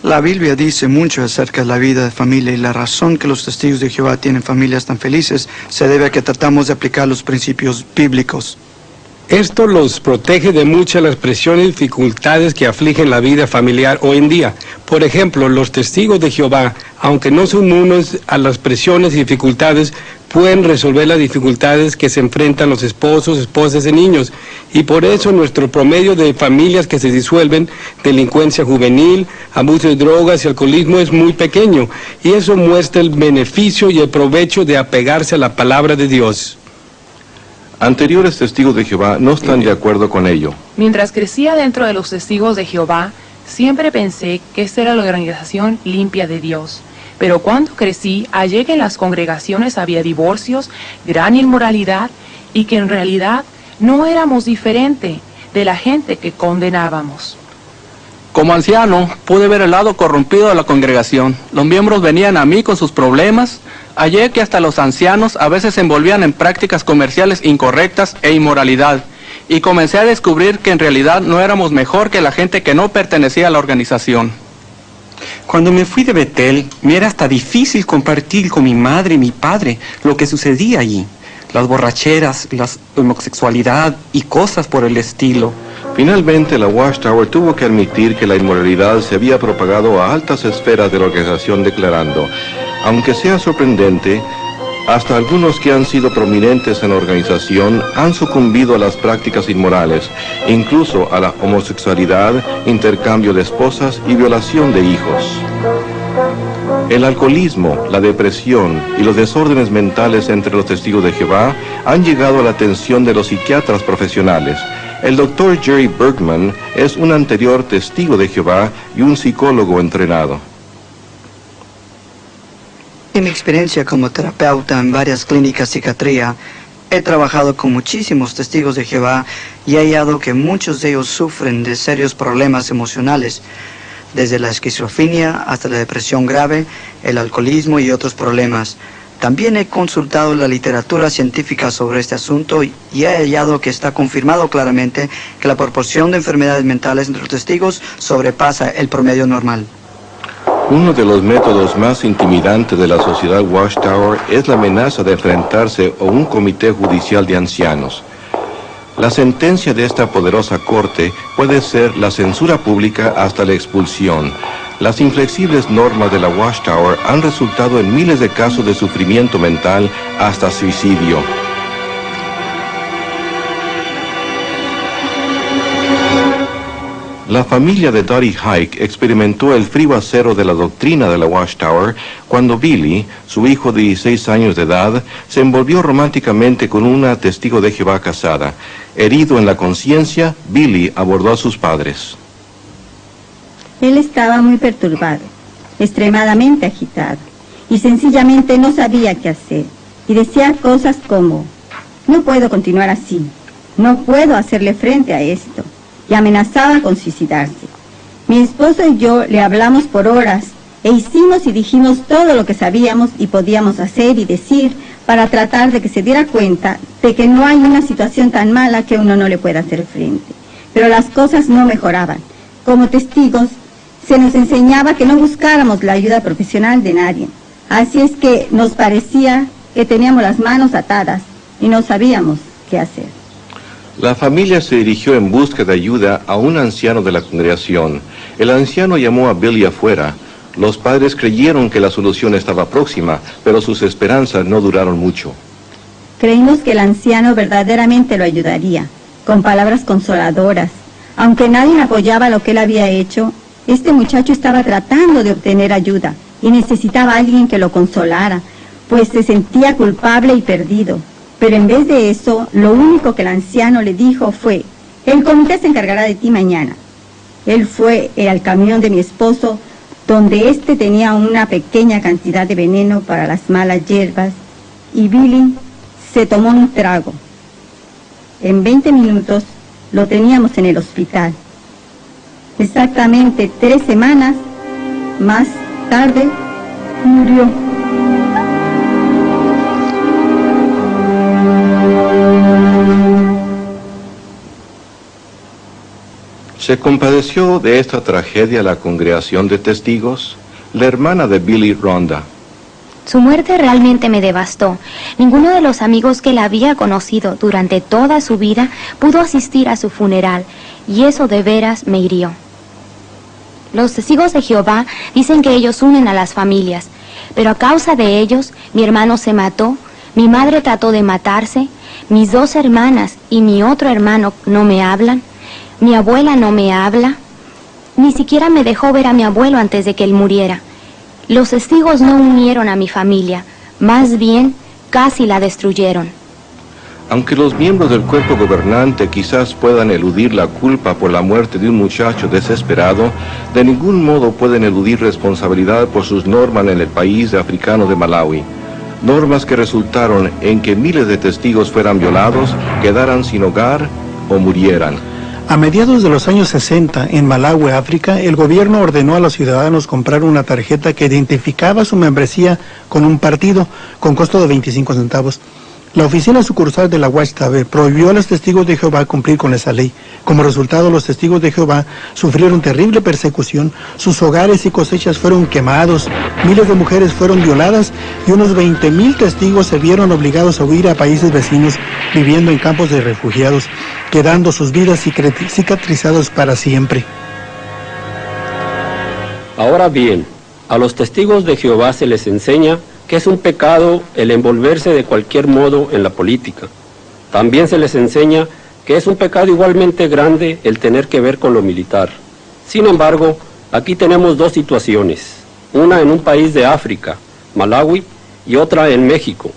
La Biblia dice mucho acerca de la vida de familia y la razón que los testigos de Jehová tienen familias tan felices se debe a que tratamos de aplicar los principios bíblicos. Esto los protege de muchas de las presiones y dificultades que afligen la vida familiar hoy en día. Por ejemplo, los testigos de Jehová, aunque no son inmunes a las presiones y dificultades, pueden resolver las dificultades que se enfrentan los esposos, esposas y niños. Y por eso nuestro promedio de familias que se disuelven, delincuencia juvenil, abuso de drogas y alcoholismo es muy pequeño. Y eso muestra el beneficio y el provecho de apegarse a la palabra de Dios. Anteriores testigos de Jehová no están de acuerdo con ello. Mientras crecía dentro de los testigos de Jehová, siempre pensé que esta era la organización limpia de Dios. Pero cuando crecí, hallé que en las congregaciones había divorcios, gran inmoralidad, y que en realidad no éramos diferente de la gente que condenábamos. Como anciano, pude ver el lado corrompido de la congregación. Los miembros venían a mí con sus problemas. Hallé que hasta los ancianos a veces se envolvían en prácticas comerciales incorrectas e inmoralidad. Y comencé a descubrir que en realidad no éramos mejor que la gente que no pertenecía a la organización. Cuando me fui de Betel, me era hasta difícil compartir con mi madre y mi padre lo que sucedía allí. Las borracheras, la homosexualidad y cosas por el estilo. Finalmente, la Watchtower tuvo que admitir que la inmoralidad se había propagado a altas esferas de la organización, declarando: aunque sea sorprendente, hasta algunos que han sido prominentes en la organización han sucumbido a las prácticas inmorales, incluso a la homosexualidad, intercambio de esposas y violación de hijos. El alcoholismo, la depresión y los desórdenes mentales entre los testigos de Jehová han llegado a la atención de los psiquiatras profesionales. El Dr. Jerry Bergman es un anterior testigo de Jehová y un psicólogo entrenado. En mi experiencia como terapeuta en varias clínicas de psiquiatría, he trabajado con muchísimos testigos de Jehová y he hallado que muchos de ellos sufren de serios problemas emocionales, desde la esquizofrenia hasta la depresión grave, el alcoholismo y otros problemas. También he consultado la literatura científica sobre este asunto y he hallado que está confirmado claramente que la proporción de enfermedades mentales entre los testigos sobrepasa el promedio normal. Uno de los métodos más intimidantes de la sociedad Watchtower es la amenaza de enfrentarse a un comité judicial de ancianos. La sentencia de esta poderosa corte puede ser la censura pública hasta la expulsión. Las inflexibles normas de la Watchtower han resultado en miles de casos de sufrimiento mental hasta suicidio. La familia de Dottie Hike experimentó el frío acero de la doctrina de la Watchtower cuando Billy, su hijo de 16 años de edad, se envolvió románticamente con una testigo de Jehová casada. Herido en la conciencia, Billy abordó a sus padres. Él estaba muy perturbado, extremadamente agitado, y sencillamente no sabía qué hacer, y decía cosas como: no puedo continuar así, no puedo hacerle frente a esto, y amenazaba con suicidarse. Mi esposo y yo le hablamos por horas, e hicimos y dijimos todo lo que sabíamos y podíamos hacer y decir para tratar de que se diera cuenta de que no hay una situación tan mala que uno no le pueda hacer frente. Pero las cosas no mejoraban. Como testigos, se nos enseñaba que no buscáramos la ayuda profesional de nadie. Así es que nos parecía que teníamos las manos atadas y no sabíamos qué hacer. La familia se dirigió en busca de ayuda a un anciano de la congregación. El anciano llamó a Billy afuera, Los padres creyeron que la solución estaba próxima, pero sus esperanzas no duraron mucho. Creímos que el anciano verdaderamente lo ayudaría, con palabras consoladoras. Aunque nadie apoyaba lo que él había hecho, este muchacho estaba tratando de obtener ayuda y necesitaba a alguien que lo consolara, pues se sentía culpable y perdido. Pero en vez de eso, lo único que el anciano le dijo fue: el comité se encargará de ti mañana. Él fue al camión de mi esposo, donde éste tenía una pequeña cantidad de veneno para las malas hierbas, y Billy se tomó un trago. En 20 minutos lo teníamos en el hospital. Exactamente 3 semanas más tarde murió. ¿Se compadeció de esta tragedia la congregación de testigos? La hermana de Billy, Rhonda. Su muerte realmente me devastó. Ninguno de los amigos que la había conocido durante toda su vida pudo asistir a su funeral, y eso de veras me hirió. Los testigos de Jehová dicen que ellos unen a las familias, pero a causa de ellos, mi hermano se mató, mi madre trató de matarse, mis 2 hermanas y mi otro hermano no me hablan, mi abuela no me habla, ni siquiera me dejó ver a mi abuelo antes de que él muriera. Los testigos no unieron a mi familia, más bien casi la destruyeron. Aunque los miembros del cuerpo gobernante quizás puedan eludir la culpa por la muerte de un muchacho desesperado, de ningún modo pueden eludir responsabilidad por sus normas en el país africano de Malawi. Normas que resultaron en que miles de testigos fueran violados, quedaran sin hogar o murieran. A mediados de los años 60, en Malawi, África, el gobierno ordenó a los ciudadanos comprar una tarjeta que identificaba su membresía con un partido, con costo de 25 centavos. La oficina sucursal de la Watchtower prohibió a los testigos de Jehová cumplir con esa ley. Como resultado, los testigos de Jehová sufrieron terrible persecución, sus hogares y cosechas fueron quemados, miles de mujeres fueron violadas y unos 20,000 testigos se vieron obligados a huir a países vecinos, viviendo en campos de refugiados, quedando sus vidas cicatrizadas para siempre. Ahora bien, a los testigos de Jehová se les enseña que es un pecado el envolverse de cualquier modo en la política. También se les enseña que es un pecado igualmente grande el tener que ver con lo militar. Sin embargo, aquí tenemos 2 situaciones, una en un país de África, Malawi, y otra en México,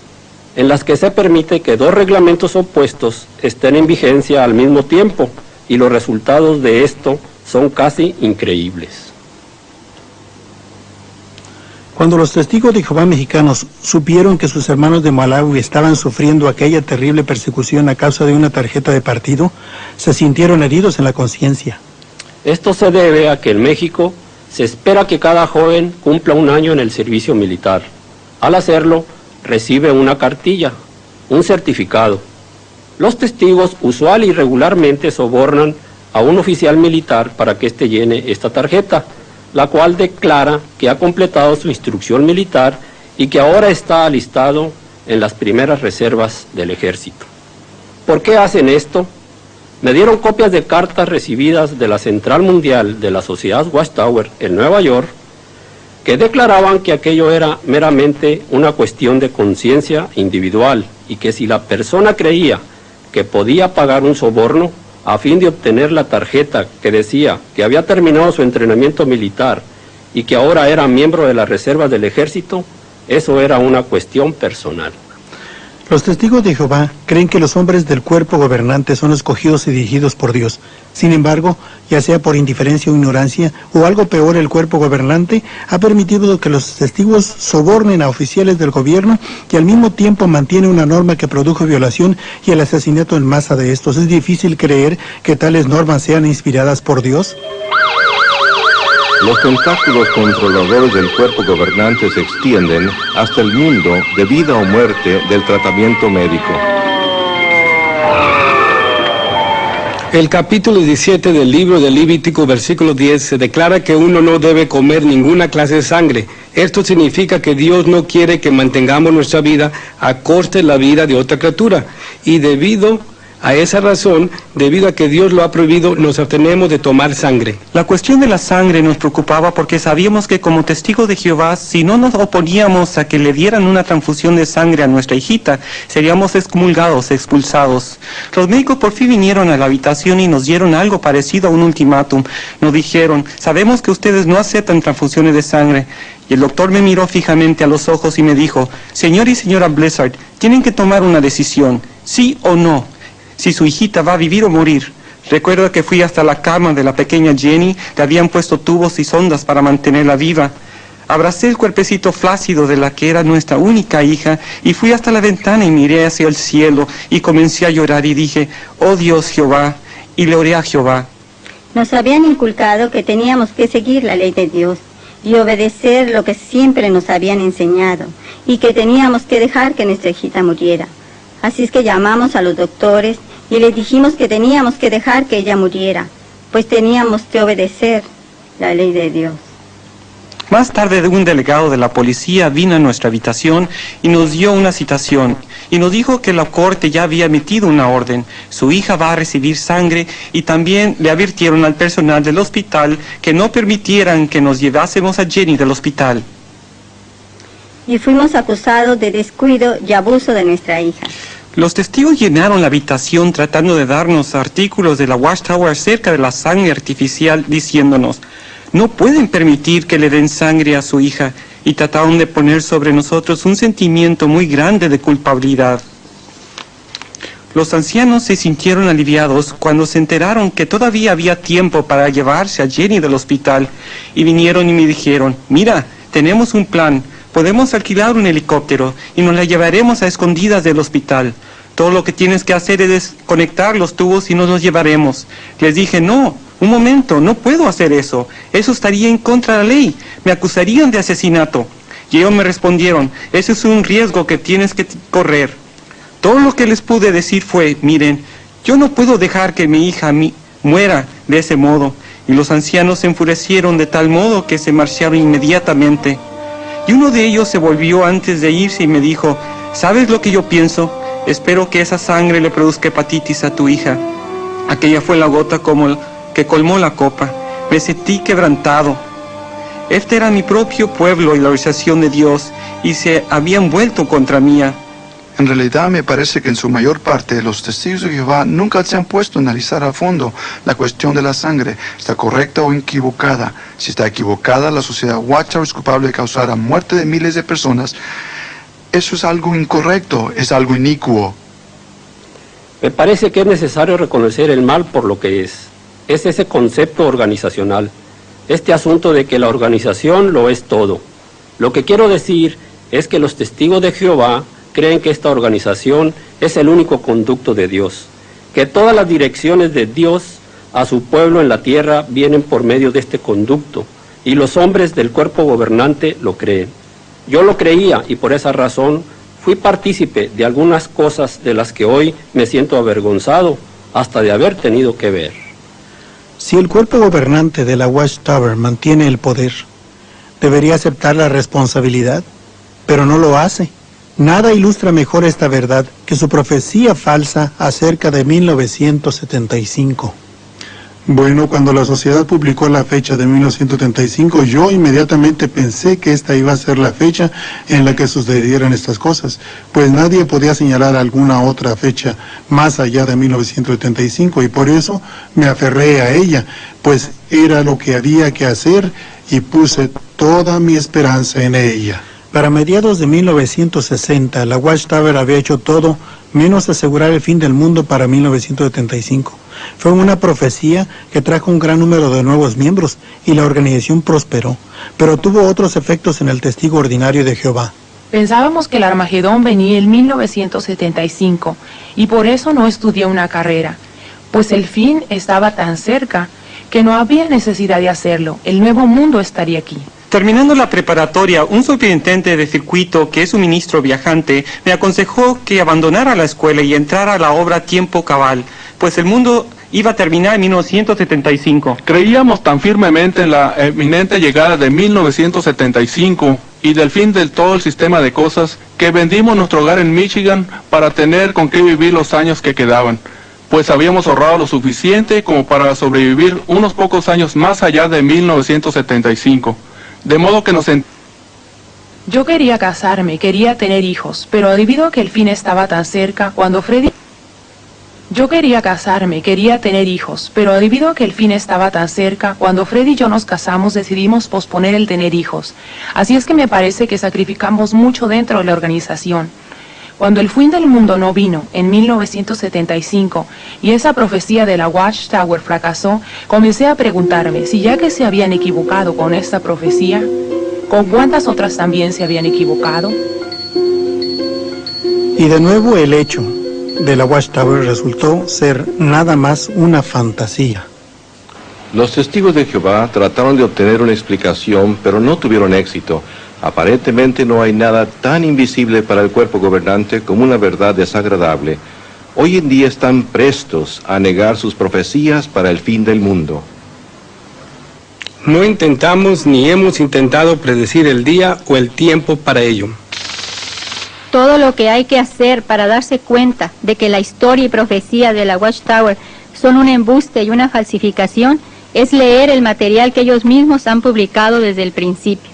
en las que se permite que 2 reglamentos opuestos estén en vigencia al mismo tiempo, y los resultados de esto son casi increíbles. Cuando los testigos de Jehová mexicanos supieron que sus hermanos de Malawi estaban sufriendo aquella terrible persecución a causa de una tarjeta de partido, se sintieron heridos en la conciencia. Esto se debe a que en México se espera que cada joven cumpla 1 año en el servicio militar. Al hacerlo, recibe una cartilla, un certificado. Los testigos usual y regularmente sobornan a un oficial militar para que éste llene esta tarjeta, la cual declara que ha completado su instrucción militar y que ahora está alistado en las primeras reservas del ejército. ¿Por qué hacen esto? Me dieron copias de cartas recibidas de la Central Mundial de la Sociedad Watchtower en Nueva York, que declaraban que aquello era meramente una cuestión de conciencia individual y que si la persona creía que podía pagar un soborno a fin de obtener la tarjeta que decía que había terminado su entrenamiento militar y que ahora era miembro de las reservas del ejército, eso era una cuestión personal. Los testigos de Jehová creen que los hombres del cuerpo gobernante son escogidos y dirigidos por Dios. Sin embargo, ya sea por indiferencia o ignorancia, o algo peor, el cuerpo gobernante ha permitido que los testigos sobornen a oficiales del gobierno y al mismo tiempo mantiene una norma que produjo violación y el asesinato en masa de estos. ¿Es difícil creer que tales normas sean inspiradas por Dios? Los tentáculos controladores del cuerpo gobernante se extienden hasta el mundo de vida o muerte del tratamiento médico. El capítulo 17 del libro de Levítico, versículo 10, se declara que uno no debe comer ninguna clase de sangre. Esto significa que Dios no quiere que mantengamos nuestra vida a costa de la vida de otra criatura. Y debido A esa razón, debido a que Dios lo ha prohibido, nos abstenemos de tomar sangre. La cuestión de la sangre nos preocupaba porque sabíamos que como testigos de Jehová, si no nos oponíamos a que le dieran una transfusión de sangre a nuestra hijita, seríamos excomulgados, expulsados. Los médicos por fin vinieron a la habitación y nos dieron algo parecido a un ultimátum. Nos dijeron, sabemos que ustedes no aceptan transfusiones de sangre. Y el doctor me miró fijamente a los ojos y me dijo, señor y señora Blizzard, tienen que tomar una decisión, sí o no. Si su hijita va a vivir o morir. Recuerdo que fui hasta la cama de la pequeña Jenny, le habían puesto tubos y sondas para mantenerla viva. Abracé el cuerpecito flácido de la que era nuestra única hija y fui hasta la ventana y miré hacia el cielo y comencé a llorar y dije, oh Dios Jehová, y le oré a Jehová. Nos habían inculcado que teníamos que seguir la ley de Dios y obedecer lo que siempre nos habían enseñado y que teníamos que dejar que nuestra hijita muriera. Así es que llamamos a los doctores y les dijimos que teníamos que dejar que ella muriera, pues teníamos que obedecer la ley de Dios. Más tarde un delegado de la policía vino a nuestra habitación y nos dio una citación y nos dijo que la corte ya había emitido una orden. Su hija va a recibir sangre y también le advirtieron al personal del hospital que no permitieran que nos llevásemos a Jenny del hospital. Y fuimos acusados de descuido y abuso de nuestra hija. Los testigos llenaron la habitación tratando de darnos artículos de la Watchtower acerca de la sangre artificial, diciéndonos, no pueden permitir que le den sangre a su hija, y trataron de poner sobre nosotros un sentimiento muy grande de culpabilidad. Los ancianos se sintieron aliviados cuando se enteraron que todavía había tiempo para llevarse a Jenny del hospital, y vinieron y me dijeron, mira, tenemos un plan. Podemos alquilar un helicóptero y nos la llevaremos a escondidas del hospital. Todo lo que tienes que hacer es desconectar los tubos y nos los llevaremos. Les dije, no, un momento, no puedo hacer eso. Eso estaría en contra de la ley. Me acusarían de asesinato. Y ellos me respondieron, ese es un riesgo que tienes que correr. Todo lo que les pude decir fue, miren, yo no puedo dejar que mi hija muera de ese modo. Y los ancianos se enfurecieron de tal modo que se marcharon inmediatamente. Y uno de ellos se volvió antes de irse y me dijo, ¿sabes lo que yo pienso? Espero que esa sangre le produzca hepatitis a tu hija. Aquella fue la gota que colmó la copa. Me sentí quebrantado. Este era mi propio pueblo y la organización de Dios, y se habían vuelto contra mí. En realidad me parece que en su mayor parte los testigos de Jehová nunca se han puesto a analizar a fondo la cuestión de la sangre, ¿está correcta o equivocada? Si está equivocada, la sociedad Watchtower es culpable de causar la muerte de miles de personas. Eso es algo incorrecto, es algo inicuo. Me parece que es necesario reconocer el mal por lo que es. Es ese concepto organizacional. Este asunto de que la organización lo es todo. Lo que quiero decir es que los testigos de Jehová creen que esta organización es el único conducto de Dios, que todas las direcciones de Dios a su pueblo en la tierra vienen por medio de este conducto, y los hombres del cuerpo gobernante lo creen. Yo lo creía y por esa razón fui partícipe de algunas cosas de las que hoy me siento avergonzado hasta de haber tenido que ver. Si el cuerpo gobernante de la Watchtower mantiene el poder, debería aceptar la responsabilidad, pero no lo hace. Nada ilustra mejor esta verdad que su profecía falsa acerca de 1975. Bueno, cuando la sociedad publicó la fecha de 1975, yo inmediatamente pensé que esta iba a ser la fecha en la que sucedieran estas cosas, pues nadie podía señalar alguna otra fecha más allá de 1975 y por eso me aferré a ella, pues era lo que había que hacer y puse toda mi esperanza en ella. Para mediados de 1960, la Watchtower había hecho todo menos asegurar el fin del mundo para 1975. Fue una profecía que trajo un gran número de nuevos miembros y la organización prosperó, pero tuvo otros efectos en el testigo ordinario de Jehová. Pensábamos que el Armagedón venía en 1975 y por eso no estudié una carrera, pues el fin estaba tan cerca que no había necesidad de hacerlo. El nuevo mundo estaría aquí. Terminando la preparatoria, un superintendente de circuito, que es un ministro viajante, me aconsejó que abandonara la escuela y entrara a la obra a tiempo cabal, pues el mundo iba a terminar en 1975. Creíamos tan firmemente en la eminente llegada de 1975 y del fin de todo el sistema de cosas que vendimos nuestro hogar en Michigan para tener con qué vivir los años que quedaban. pues habíamos ahorrado lo suficiente como para sobrevivir unos pocos años más allá de 1975. De modo que Yo quería casarme, quería tener hijos, pero debido a que el fin estaba tan cerca, cuando Freddy y yo nos casamos, decidimos posponer el tener hijos. Así es que me parece que sacrificamos mucho dentro de la organización. Cuando el fin del mundo no vino, en 1975, y esa profecía de la Watchtower fracasó, comencé a preguntarme si ya que se habían equivocado con esta profecía, ¿con cuántas otras también se habían equivocado? Y de nuevo el hecho de la Watchtower resultó ser nada más una fantasía. Los testigos de Jehová trataron de obtener una explicación, pero no tuvieron éxito. Aparentemente no hay nada tan invisible para el cuerpo gobernante como una verdad desagradable. Hoy en día están prestos a negar sus profecías para el fin del mundo. No intentamos ni hemos intentado predecir el día o el tiempo para ello. Todo lo que hay que hacer para darse cuenta de que la historia y profecía de la Watchtower son un embuste y una falsificación es leer el material que ellos mismos han publicado desde el principio.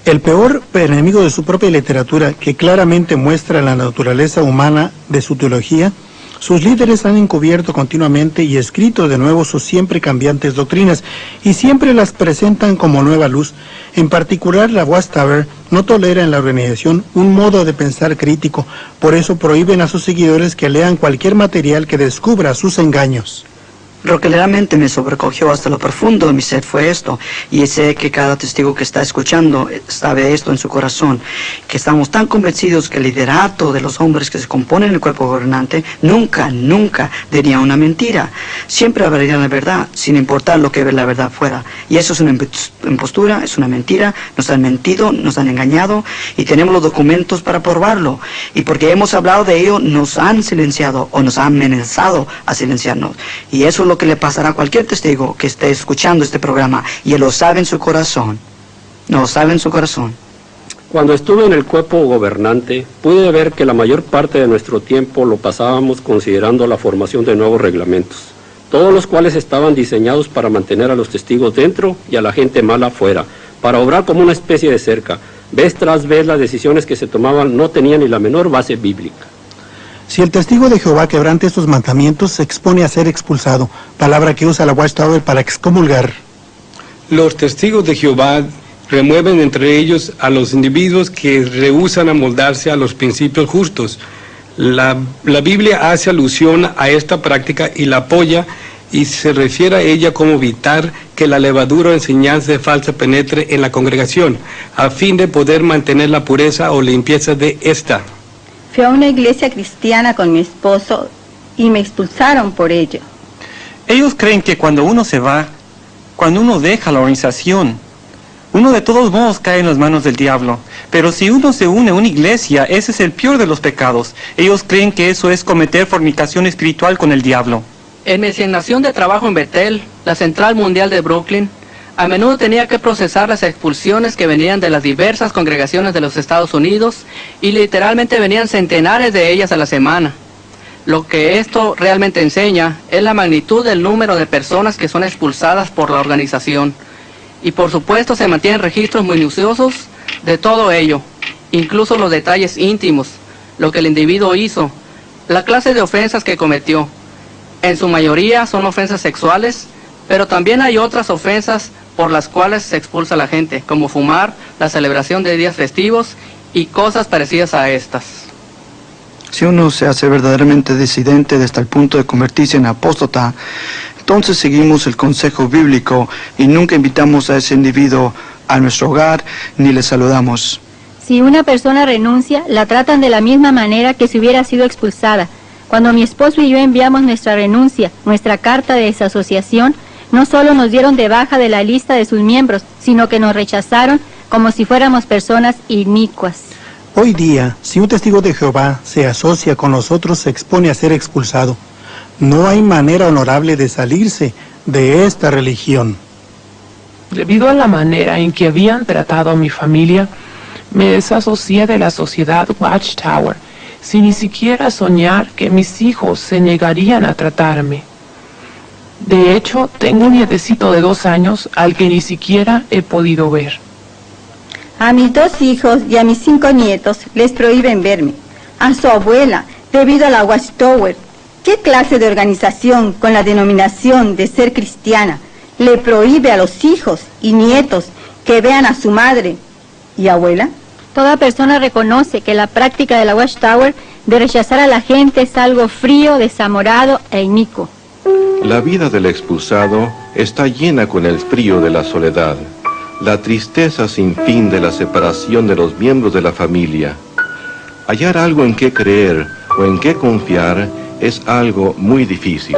El peor enemigo de su propia literatura, que claramente muestra la naturaleza humana de su teología, sus líderes han encubierto continuamente y escrito de nuevo sus siempre cambiantes doctrinas y siempre las presentan como nueva luz. En particular, la Watchtower no tolera en la organización un modo de pensar crítico, por eso prohíben a sus seguidores que lean cualquier material que descubra sus engaños. Lo que realmente me sobrecogió hasta lo profundo de mi ser fue esto, y sé que cada testigo que está escuchando sabe esto en su corazón, que estamos tan convencidos que el liderato de los hombres que se componen el cuerpo gobernante nunca diría una mentira. Siempre hablaría la verdad, sin importar lo que la verdad fuera. Y eso es una impostura, es una mentira, nos han mentido, nos han engañado, y tenemos los documentos para probarlo. Y porque hemos hablado de ello, nos han silenciado o nos han amenazado a silenciarnos. Y eso es lo que le pasará a cualquier testigo que esté escuchando este programa, y él lo sabe en su corazón. No lo sabe en su corazón. Cuando estuve en el cuerpo gobernante, pude ver que la mayor parte de nuestro tiempo lo pasábamos considerando la formación de nuevos reglamentos, todos los cuales estaban diseñados para mantener a los testigos dentro y a la gente mala afuera, para obrar como una especie de cerca. Vez tras vez las decisiones que se tomaban no tenían ni la menor base bíblica. Si el testigo de Jehová quebrante estos mandamientos, se expone a ser expulsado, palabra que usa la Watchtower para excomulgar. Los testigos de Jehová remueven entre ellos a los individuos que rehúsan amoldarse a los principios justos. La Biblia hace alusión a esta práctica y la apoya, y se refiere a ella como evitar que la levadura o enseñanza falsa penetre en la congregación, a fin de poder mantener la pureza o limpieza de esta. Fui a una iglesia cristiana con mi esposo y me expulsaron por ello. Ellos creen que cuando uno se va, cuando uno deja la organización, uno de todos modos cae en las manos del diablo. Pero si uno se une a una iglesia, ese es el peor de los pecados. Ellos creen que eso es cometer fornicación espiritual con el diablo. En mi asignación de trabajo en Bethel, la Central Mundial de Brooklyn, a menudo tenía que procesar las expulsiones que venían de las diversas congregaciones de los Estados Unidos, y literalmente venían centenares de ellas a la semana. Lo que esto realmente enseña es la magnitud del número de personas que son expulsadas por la organización. Y por supuesto se mantienen registros minuciosos de todo ello, incluso los detalles íntimos, lo que el individuo hizo, la clase de ofensas que cometió. En su mayoría son ofensas sexuales, pero también hay otras ofensas por las cuales se expulsa a la gente, como fumar, la celebración de días festivos y cosas parecidas a estas. Si uno se hace verdaderamente disidente hasta el punto de convertirse en apóstata, entonces seguimos el consejo bíblico y nunca invitamos a ese individuo a nuestro hogar ni le saludamos. Si una persona renuncia, la tratan de la misma manera que si hubiera sido expulsada. Cuando mi esposo y yo enviamos nuestra renuncia, nuestra carta de desasociación, no solo nos dieron de baja de la lista de sus miembros, sino que nos rechazaron como si fuéramos personas inicuas. Hoy día, si un testigo de Jehová se asocia con nosotros, se expone a ser expulsado. No hay manera honorable de salirse de esta religión. Debido a la manera en que habían tratado a mi familia, me desasocié de la sociedad Watchtower. sin ni siquiera soñar que mis hijos se negarían a tratarme. De hecho, tengo un nietecito de 2 años al que ni siquiera he podido ver. A mis 2 hijos y a mis 5 nietos les prohíben verme. A su abuela, debido a la Watchtower. ¿Qué clase de organización con la denominación de ser cristiana le prohíbe a los hijos y nietos que vean a su madre y abuela? Toda persona reconoce que la práctica de la Watchtower de rechazar a la gente es algo frío, desamorado e inicuo. La vida del expulsado está llena con el frío de la soledad, la tristeza sin fin de la separación de los miembros de la familia. Hallar algo en qué creer o en qué confiar es algo muy difícil.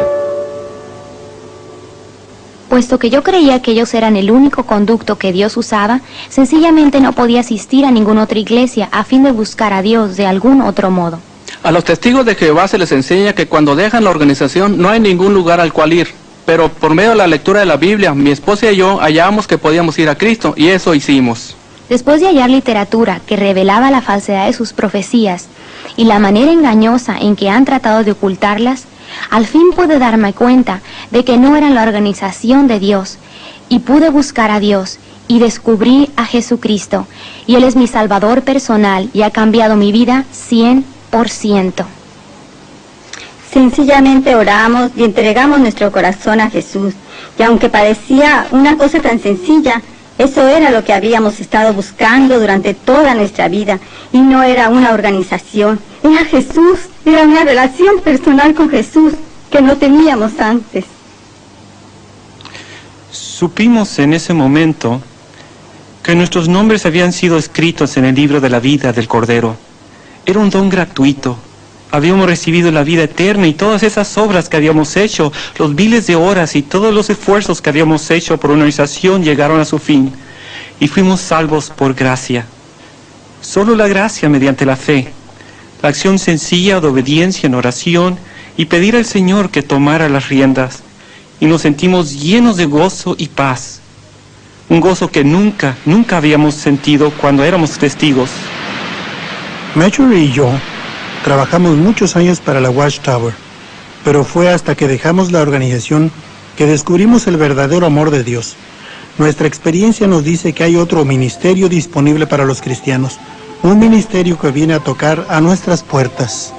Puesto que yo creía que ellos eran el único conducto que Dios usaba, sencillamente no podía asistir a ninguna otra iglesia a fin de buscar a Dios de algún otro modo. A los testigos de Jehová se les enseña que cuando dejan la organización no hay ningún lugar al cual ir. Pero por medio de la lectura de la Biblia, mi esposa y yo hallamos que podíamos ir a Cristo, y eso hicimos. Después de hallar literatura que revelaba la falsedad de sus profecías y la manera engañosa en que han tratado de ocultarlas, al fin pude darme cuenta de que no eran la organización de Dios, y pude buscar a Dios y descubrí a Jesucristo, y Él es mi Salvador personal y ha cambiado mi vida 100%. Sencillamente oramos y entregamos nuestro corazón a Jesús, y aunque parecía una cosa tan sencilla, eso era lo que habíamos estado buscando durante toda nuestra vida, y no era una organización, era Jesús, era una relación personal con Jesús que no teníamos antes. Supimos en ese momento que nuestros nombres habían sido escritos en el libro de la vida del Cordero. Era un don gratuito. Habíamos recibido la vida eterna y todas esas obras que habíamos hecho, los miles de horas y todos los esfuerzos que habíamos hecho por una organización llegaron a su fin y fuimos salvos por gracia. Solo la gracia mediante la fe, la acción sencilla de obediencia en oración y pedir al Señor que tomara las riendas, y nos sentimos llenos de gozo y paz. Un gozo que nunca habíamos sentido cuando éramos testigos. Marjorie y yo trabajamos muchos años para la Watchtower, pero fue hasta que dejamos la organización que descubrimos el verdadero amor de Dios. Nuestra experiencia nos dice que hay otro ministerio disponible para los cristianos, un ministerio que viene a tocar a nuestras puertas.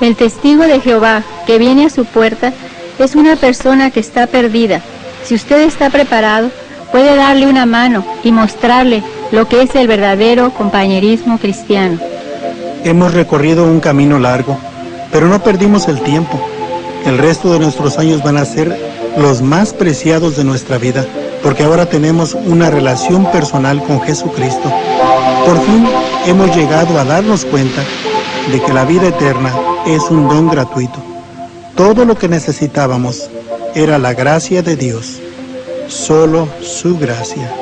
El testigo de Jehová que viene a su puerta es una persona que está perdida. Si usted está preparado, puede darle una mano y mostrarle lo que es el verdadero compañerismo cristiano. Hemos recorrido un camino largo, pero no perdimos el tiempo. El resto de nuestros años van a ser los más preciados de nuestra vida, porque ahora tenemos una relación personal con Jesucristo. Por fin hemos llegado a darnos cuenta de que la vida eterna es un don gratuito. Todo lo que necesitábamos era la gracia de Dios, solo su gracia.